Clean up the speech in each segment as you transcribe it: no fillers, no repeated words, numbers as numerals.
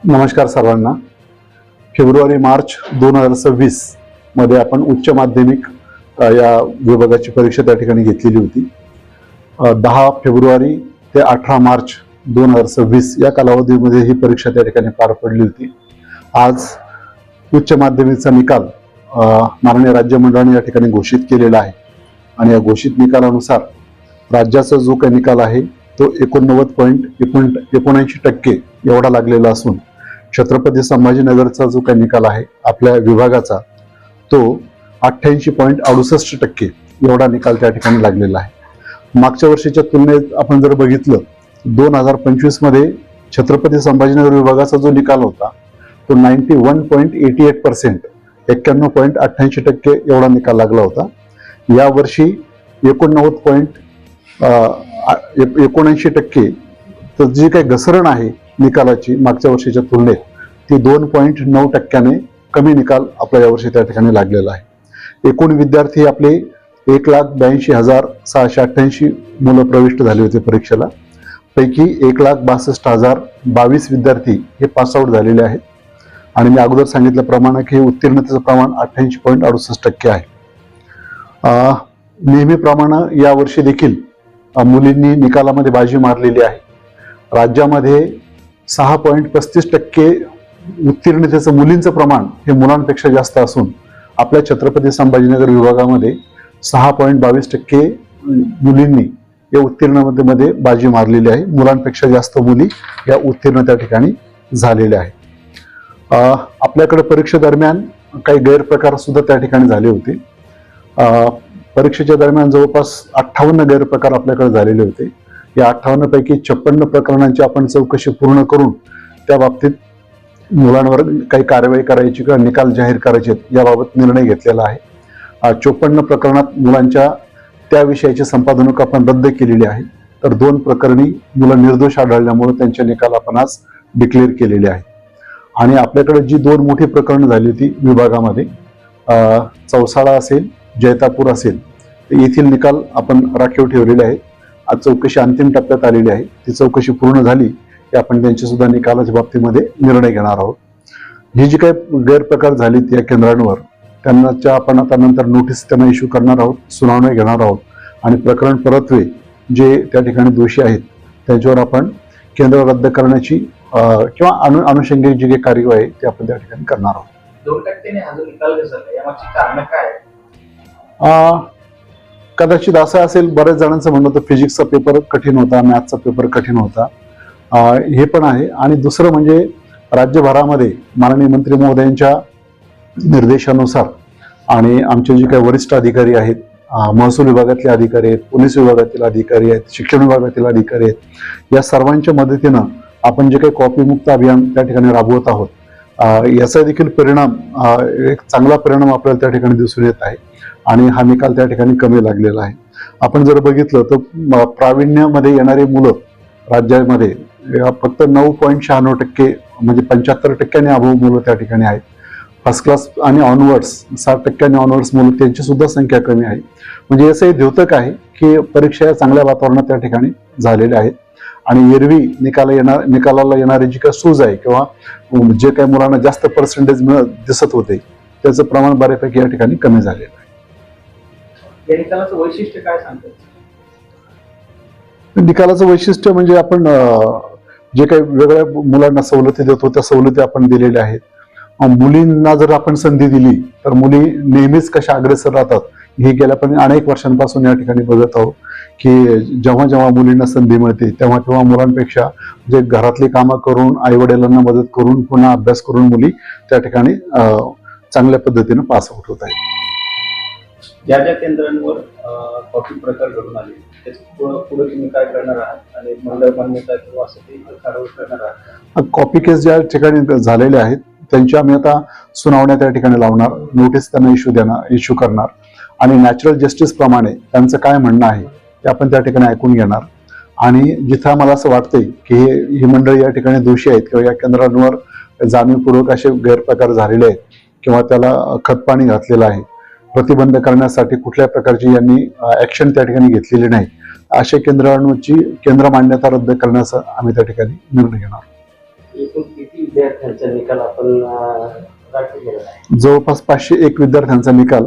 नमस्कार सर्वांना. फेब्रुवारी-मार्च 2026 मध्ये आपण उच्च माध्यमिक या विभागाची परीक्षा त्या ठिकाणी घेतलेली होती. 10 फेब्रुवारी ते 18 मार्च 2026 या कालावधीमध्ये ही परीक्षा त्या ठिकाणी पार पडली होती. आज उच्च माध्यमिकचा निकाल माननीय राज्य मंडळाने या ठिकाणी घोषित केलेला आहे आणि या घोषित निकालानुसार राज्याचा जो काही निकाल आहे तो 89.79% एवढा लागलेला असून छत्रपती संभाजीनगरचा जो काही निकाल आहे आपल्या विभागाचा तो 88.68% एवढा निकाल त्या ठिकाणी लागलेला आहे. मागच्या वर्षीच्या तुलनेत आपण जर बघितलं 2025 मध्ये छत्रपती संभाजीनगर विभागाचा जो निकाल होता तो 91.88% 91.88% एवढा निकाल लागला होता. या वर्षी 89.79% तर जी काही घसरण आहे निकालाची मागच्या वर्षीच्या तुलनेत ती 2.9% कमी निकाल आपल्या यावर्षी त्या ठिकाणी लागलेला आहे. एकूण विद्यार्थी आपले 1,82,688 मुलं प्रविष्ट झाले होते परीक्षेला. पैकी 1,62,022 विद्यार्थी हे पासआउट झालेले आहेत आणि मी अगोदर सांगितल्याप्रमाणे की उत्तीर्णतेचं प्रमाण 88.68% आहे. नेहमीप्रमाणे यावर्षी देखील मुलींनी निकालामध्ये बाजी मारलेली आहे. राज्यामध्ये 6.35% उत्तीर्णतेचं मुलींचं प्रमाण हे मुलांपेक्षा जास्त असून आपल्या छत्रपती संभाजीनगर विभागामध्ये 6.22% मुलींनी या उत्तीर्णतेमध्ये बाजी मारलेली आहे. मुलांपेक्षा जास्त मुली या उत्तीर्ण त्या ठिकाणी झालेल्या आहेत. आपल्याकडे परीक्षेदरम्यान काही गैरप्रकार सुद्धा त्या ठिकाणी झाले होते. परीक्षेच्या दरम्यान जवळपास 58 गैरप्रकार आपल्याकडे झालेले होते. या 58 पैकी 56 प्रकरणांची आपण चौकशी पूर्ण करून त्या बाबतीत मुलांवर काही कारवाई करायची किंवा निकाल जाहीर करायचे याबाबत निर्णय घेतलेला आहे. 54 प्रकरणात मुलांच्या त्या विषयाची संपादनूक आपण रद्द केलेली आहे. तर 2 प्रकरणी मुलं निर्दोष आढळल्यामुळे त्यांचे निकाल आपण आज डिक्लेअर केलेले आहेत. आणि आपल्याकडे जी 2 मोठी प्रकरणं झाली होती विभागामध्ये चौसाळा असेल जैतापूर असेल तर येथील निकाल आपण राखीव ठेवलेले आहेत. आज चौकशी अंतिम टप्प्यात आलेली आहे. ती चौकशी पूर्ण झाली की आपण त्यांच्या सुद्धा निकालाच्या बाबतीमध्ये निर्णय घेणार आहोत. ही जी काही गैरप्रकार झालीत या केंद्रांवर त्यांच्या आपण आता नंतर नोटीस त्यांना इश्यू करणार आहोत, सुनावणी घेणार आहोत आणि प्रकरण परत्वे जे त्या ठिकाणी दोषी आहेत त्यांच्यावर आपण केंद्र रद्द करण्याची किंवा अनुषंगिक जी काही कार्यवाही आहे ती आपण त्या ठिकाणी करणार आहोत. 2% हा जो निकाल घसरला यामागची कारण काय आहे? कदाचित असं असेल, बऱ्याच जणांचं म्हणणं होतं फिजिक्सचा पेपर कठीण होता, मॅथचा पेपर कठीण होता, हे पण आहे. आणि दुसरं म्हणजे राज्यभरामध्ये माननीय मंत्री महोदयांच्या निर्देशानुसार आणि आमचे जे काही वरिष्ठ अधिकारी आहेत, महसूल विभागातले अधिकारी आहेत, पोलीस विभागातील अधिकारी आहेत, शिक्षण विभागातील अधिकारी आहेत, या सर्वांच्या मदतीनं आपण जे काही कॉपीमुक्त अभियान त्या ठिकाणी राबवत आहोत याचा देखील परिणाम एक चांगला परिणाम आपल्याला त्या ठिकाणी दिसून येत आहे आणि हा निकाल त्या ठिकाणी कमी लागलेला आहे. आपण जर बघितलं तर प्रावीण्यामध्ये येणारी मुलं राज्यामध्ये फक्त 9.96% म्हणजे 75% अभाव मुलं त्या ठिकाणी आहेत. फर्स्ट क्लास आणि ऑनवर्ड्स 60% ऑनवर्ड्स मुलं त्यांची सुद्धा संख्या कमी आहे. म्हणजे असं हे द्योतक आहे की परीक्षा या चांगल्या वातावरणात त्या ठिकाणी झालेल्या आहेत आणि एरवी निकालाला येणारी जी काही सूज आहे किंवा जे काही मुलांना जास्त पर्सेंटेज दिसत होते त्याचं प्रमाण बऱ्यापैकी या ठिकाणी कमी झालेलं आहे. या निकालाचं वैशिष्ट्य काय सांगतात? निकालाचं वैशिष्ट्य म्हणजे आपण जे काही वेगळ्या मुलांना सवलती देतो त्या सवलती आपण दिलेल्या आहेत. मुलींना जर आपण संधी दिली तर मुली नेहमीच कशा अग्रेसर राहतात हे गेल्या पण अनेक वर्षांपासून या ठिकाणी बघत आहोत की जेव्हा जेव्हा मुलींना संधी मिळते तेव्हा तेव्हा मुलांपेक्षा जे घरातली कामं करून आई वडिलांना मदत करून पुन्हा अभ्यास करून मुली त्या ठिकाणी चांगल्या पद्धतीने पास आउट होत आहेत. ज्या ज्या केंद्रांवर कॉपी प्रकार घडून आले त्याचं पुढे तुम्ही काय करणार आहात आणि मंडळ मान्यता किंवा असं काही कारवाई करणार आहात? कॉपी केस ज्या ठिकाणी झालेले आहेत त्यांची आम्ही आता सुनावण्या त्या ठिकाणी लावणार, नोटीस त्यांना इश्यू करणार आणि नॅचरल जस्टिस प्रमाणे त्यांचं काय म्हणणं आहे ते आपण त्या ठिकाणी ऐकून घेणार आणि जिथं मला असं वाटतंय की ही मंडळी या ठिकाणी दोषी आहेत किंवा या केंद्रांवर जाणीवपूर्वक असे गैरप्रकार झालेले आहेत किंवा त्याला खतपाणी घातलेलं आहे, प्रतिबंध करण्यासाठी कुठल्या प्रकारची यांनी ऍक्शन त्या ठिकाणी घेतलेली नाही, अशा केंद्रांची केंद्र मान्यता रद्द करण्याचा आम्ही त्या ठिकाणी निर्णय घेणार. एकूण किती विद्यार्थ्यांचा निकाल आपण राखलेला आहे? जवळपास 501 विद्यार्थ्यांचा निकाल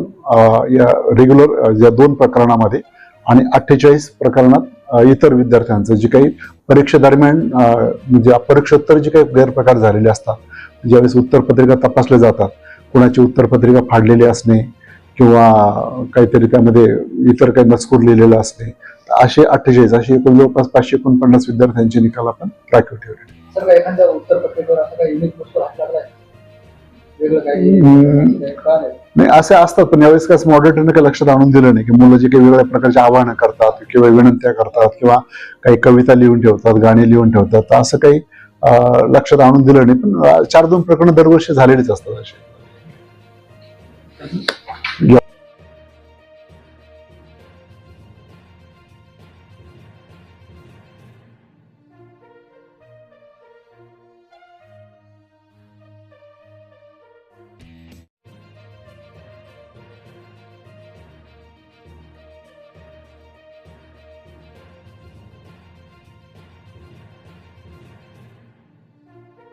या रेग्युलर ज्या 2 प्रकरणामध्ये आणि 48 प्रकरणात इतर विद्यार्थ्यांचं जे काही परीक्षेदरम्यान म्हणजे परीक्षोत्तर जे काही गैरप्रकार झालेले असतात, ज्यावेळेस उत्तरपत्रिका तपासल्या जातात, कुणाची उत्तरपत्रिका फाडलेली असणे किंवा काहीतरी त्यामध्ये इतर काही मजकूर लिहिलेला असणे, असे 48 असे एकूण जवळपास 549 विद्यार्थ्यांचे निकाल आपण राखीव ठेवले. सर एखाद्या उत्तरपत्रिकेवर असं काही युनिक मजकूर असणार नाही, वेगळं काही का नाही? नाही, असे असतात, पण यावेळेस कसं मॉडरेटरने काही लक्षात आणून दिलं नाही की मुलं जे काही वेगवेगळ्या प्रकारचे आवाहनं करतात किंवा विनंत्या करतात किंवा काही कविता लिहून ठेवतात, गाणी लिहून ठेवतात, तर असं काही लक्षात आणून दिलं नाही. पण 4-2 प्रकरणं दरवर्षी झालेलीच असतात अशी.